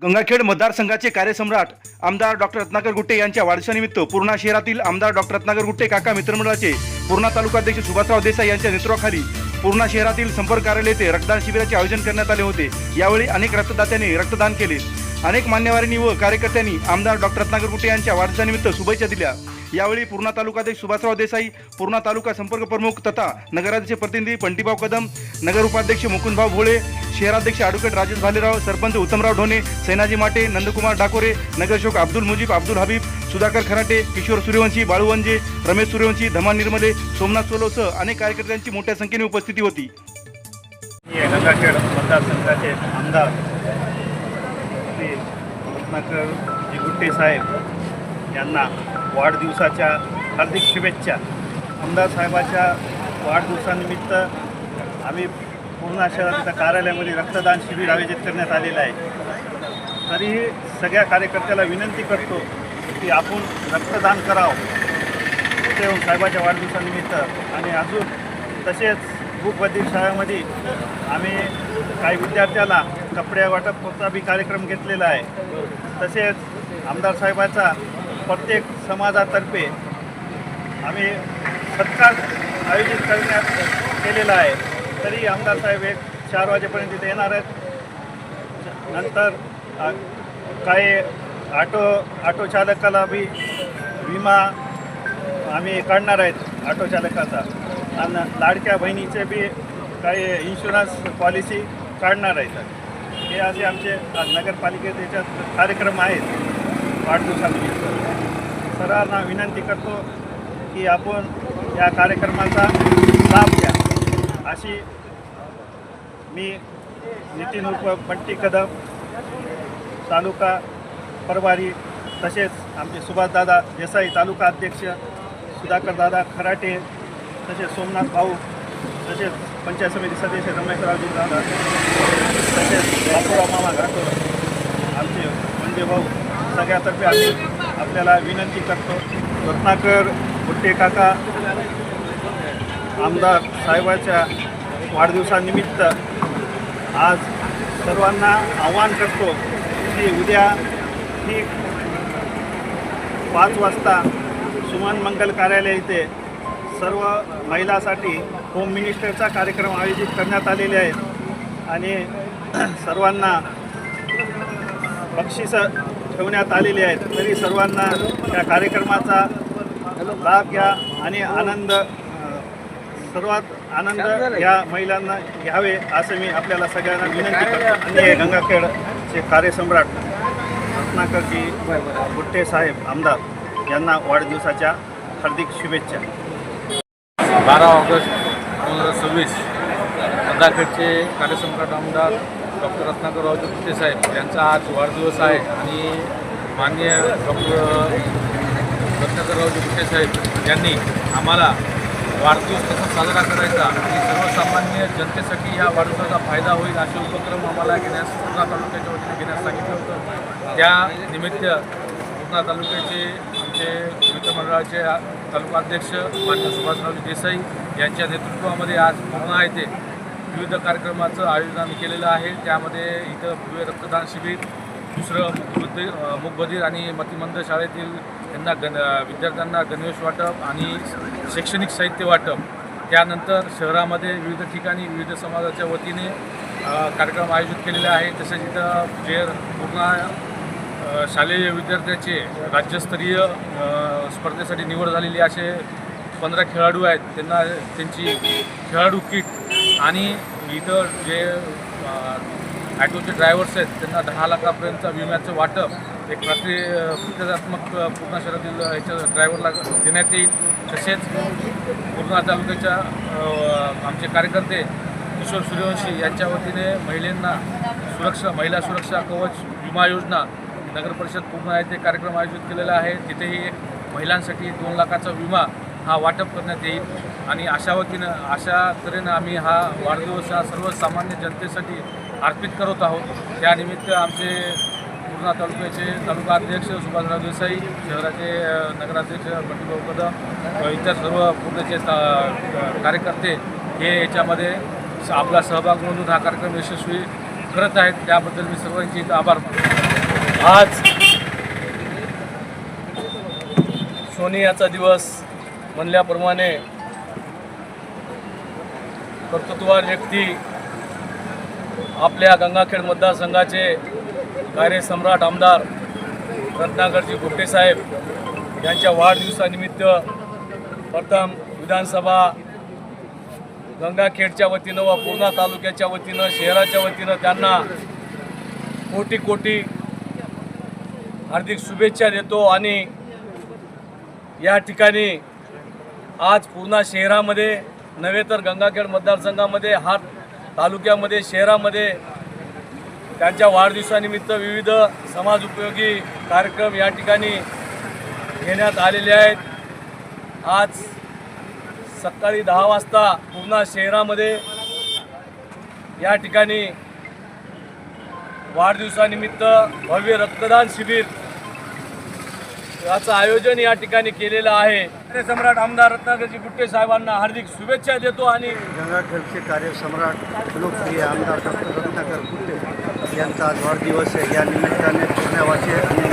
गंगाखेड मतदारसंघाचे कार्यसम्राट आमदार डॉक्टर रत्नाकर गुट्टे यांच्या वाढदिवसानिमित्त पूर्णा शहरातील आमदार डॉक्टर रत्नाकर गुट्टे काका मित्रमंडळाचे पूर्णा तालुकाध्यक्ष सुभाषराव देसाई यांच्या नेतृत्वाखाली पूर्णा शहरातील संपर्क कार्यालय येथे रक्तदान शिबिराचे आयोजन करण्यात आले होते। यावेळी अनेक रक्तदात्यांनी रक्तदान केले। अनेक मान्यवरांनी व कार्यकर्त्यांनी आमदार डॉक्टर रत्नाकर गुट्टे यांच्या वाढदिवसानिमित्त शुभेच्छा दिल्या। यावेळी पूर्णा तालुकाध्यक्ष सुभाषराव देसाई, पूर्णा तालुका संपर्क प्रमुख तथा नगराध्यक्ष प्रतिनिधी बंटीभाऊ कदम, नगर उपाध्यक्ष मुकुंदभाऊ भोळे, शहराध्यक्ष ॲडव्होकेट राजेश भालेराव, सरपंच उत्तमराव ढोणे, सैनाजी माटे, नंदकुमार डाकोरे, नगरसेवक अब्दुल मुजीब, अब्दुल हबीब, सुधाकर खराटे, किशोर सूर्यवंशी, बाळू वंजे, रमेश सूर्यवंशी, धमान निर्मले, सोमनाथ सोलवसह अनेक कार्यकर्त्यांची मोठ्या संख्येने उपस्थिती होती। गंगाखेड मतदारसंघाचे आमदार श्री रत्नाकर गुट्टे साहेब यांना वाढदिवसाच्या हार्दिक शुभेच्छा। आमदार साहेबाच्या वाढदिवसानिमित्त आम्ही पूर्णा शहराच्या कार्यालयामध्ये रक्तदान शिबिर आयोजित करण्यात आलेलं आहे। तरीही सगळ्या कार्यकर्त्याला विनंती करतो की आपण रक्तदान करावं ते साहेबाच्या वाढदिवसानिमित्त। आणि अजून तसेच भूकबधीर शाळेमध्ये आम्ही काही विद्यार्थ्याला कपडे वाटपचा बी कार्यक्रम घेतलेला आहे। तसेच आमदार साहेबाचा प्रत्येक समाजातर्फे आम्ही सत्कार आयोजित करण्यात केलेला आहे। तरी आमदार साहेब 4 वाजेपर्यंत इथे येणार आहेत। नंतर काही ऑटो चालकाला बी विमा आम्ही काढणार आहेत ऑटो चालकाचा, आणि लाडक्या बहिणीचे बी काही इन्शुरन्स पॉलिसी काढणार आहेत। हे असे आमचे नगरपालिकेत याच्यात कार्यक्रम आहेत। वाढदिवसानिमित्त सर्वांना विनंती करतो की आपण या कार्यक्रमाचा लाभ घ्या, अशी मी नितीन उर्फ बंटी कदम, तालुका प्रभारी, तसेच आमचे सुभाषदादा देसाई तालुका अध्यक्ष, सुधाकर दादा खराटे, तसेच सोमनाथ भाऊ, तसेच पंचायत समिती सदस्य रमेशरावजी दादा, तसेच बापूराव मामा घाटोर, आमचे म्हणजे भाऊ, सगळ्यातर्फे आम्ही आपल्याला विनंती करतो। रत्नाकर गुट्टे काका आमदार साहेबाच्या वाढदिवसानिमित्त आज सर्वांना आवाहन करतो की उद्या ठीक 5 वाजता सुमन मंगल कार्यालय इथे सर्व महिलांसाठी होम मिनिस्टरचा कार्यक्रम आयोजित करण्यात आलेले आहेत आणि सर्वांना बक्षिसं ठेवण्यात आलेली आहेत। तरी सर्वांना या कार्यक्रमाचा लाभ घ्या आणि सर्वात आनंद या महिलांना घ्यावे असं मी आपल्याला सगळ्यांना विनंती करतो। आणि गंगाखेडचे कार्यसम्राट रत्नाकरजी गुट्टे साहेब आमदार यांना वाढदिवसाच्या हार्दिक शुभेच्छा। 12 ऑगस्ट 2026 गंगाखेडचे कार्यसम्राट आमदार डॉक्टर रत्नाकररावजी गुट्टे साहेब यांचा आज वाढदिवस आहे आणि माननीय डॉक्टर रत्नाकररावजी गुट्टे साहेब यांनी आम्हाला वाढदिवस कसा साजरा करायचा आणि सर्वसामान्य जनतेसाठी या वाढदिवसाचा फायदा होईल असे उपक्रम आम्हाला पूर्णा तालुक्याच्या वतीने घेण्यास सांगितलं होतं। त्या निमित्त पूर्णा तालुक्याचे आमचे मित्रमंडळाचे तालुका अध्यक्ष माननीय सुभाषरावजी देसाई यांच्या नेतृत्वामध्ये आज पूर्णा येथे विविध कार्यक्रमाचं आयोजन केलेलं आहे। त्यामध्ये इथं भव्य रक्तदान शिबिर, दुसरं मूकबधीर आणि मतिमंद शाळेतील त्यांना विद्यार्थ्यांना गणवेश वाटप आणि शैक्षणिक साहित्य वाटप, त्यानंतर शहरामध्ये विविध ठिकाणी विविध समाजाच्या वतीने कार्यक्रम आयोजित केलेले आहे। तसेच इथं पूर्णा शालेय विद्यार्थ्याचे राज्यस्तरीय स्पर्धेसाठी निवड झालेली असे 15 खेळाडू आहेत। त्यांना त्यांची खेळाडू किट आणि इतर जे ॲटोचे ड्रायव्हर्स आहेत त्यांना 10 लाखापर्यंतचा विम्याचं वाटप एक प्रतिकात्मक पूर्णा शहरातील याच्या ड्रायव्हरला देण्यात येईल। तसेच पूर्णा तालुक्याच्या आमचे कार्यकर्ते किशोर सूर्यवंशी यांच्या वतीने महिला सुरक्षा कवच विमा योजना नगरपरिषद पूर्णा येथे कार्यक्रम आयोजित केलेला आहे। तिथेही महिलांसाठी 2 लाखाचा विमा हा वाटप करण्यात येईल आणि अशा तऱ्हेनं आम्ही हा वाढदिवस हा सर्वसामान्य जनतेसाठी अर्पित करत आहोत। त्यानिमित्त आमचे पूर्णा तालुक्याचे तालुका अध्यक्ष सुभाषराव देसाई, शहराचे नगराध्यक्ष बंटीभाऊ कदम, इतर सर्व पूर्णचे कार्यकर्ते हे याच्यामध्ये आपला सहभाग नोंदवून हा कार्यक्रम यशस्वी करत आहेत। त्याबद्दल मी सर्वांचे आभार मानतो। आज सोनियाचा दिवस म्हणल्याप्रमाणे कर्तृत्ववान व्यक्ती आपल्या गंगाखेड मतदारसंघाचे कार्यसम्राट आमदार रत्नाकरजी गुट्टे साहेब यांच्या वाढदिवसानिमित्त प्रथम विधानसभा गंगाखेडच्या वतीनं व पूर्णा तालुक्याच्या वतीनं शहराच्या वतीनं त्यांना कोटी कोटी हार्दिक शुभेच्छा देतो। आणि या ठिकाणी आज पूर्णा शहरामध्ये नव्हे तर गंगाखेड मतदारसंघामध्ये हा तालुक्यामध्ये शहरामध्ये त्यांच्या वाढदिवसानिमित्त विविध समाज उपयोगी कार्यक्रम या ठिकाणी घेण्यात आलेले आहेत। आज सकाळी 10 वाजता पूर्णा शहरामध्ये या ठिकाणी वाढदिवसानिमित्त भव्य रक्तदान शिबिर याचं आयोजन या ठिकाणी केलेलं आहे। कार्यसम्राट आमदार रत्नाकरजी गुट्टे साहेबांना हार्दिक शुभेच्छा देतो। आणि गंगाखेडचे कार्यसम्राट लोकप्रिय आमदार डॉक्टर रत्नाकर गुट्टे यांचा आज वाढदिवस आहे। या निमित्ताने पुण्यावासी आणि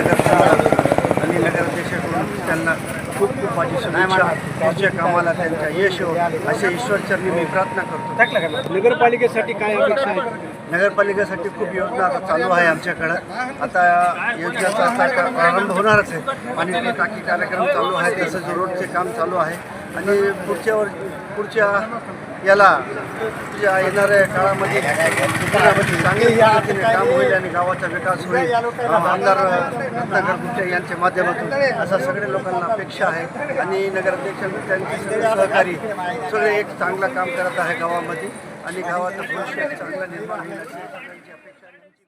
आणि नगराध्यक्षाकडून त्यांना खूप खूप माझी शुभेच्छा। पुढच्या कामाला त्यांच्या यश हो असे ईश्वरचरणी मी प्रार्थना करतो। नगरपालिकेसाठी काय अपेक्षा आहे? नगरपालिकेसाठी खूप योजना आता चालू आहे आमच्याकडं। आता योजनेचा आता प्रारंभ होणारच आहे। पाणी टाकी कार्यक्रम चालू आहे, तसंच रोडचे काम चालू आहे आणि पुढच्या याला येणाऱ्या काळामध्ये चांगल्या पद्धतीने काम होईल आणि गावाचा विकास होईल आमदार रत्नाकर गुट्टे यांच्या माध्यमातून असं सगळ्या लोकांना अपेक्षा आहे। आणि नगराध्यक्ष त्यांचे सगळे सहकारी सगळे एक चांगलं काम करत आहे गावामध्ये आणि गावाचं भविष्य चांगलं निर्माण होईल अशी सगळ्यांची अपेक्षा आहे।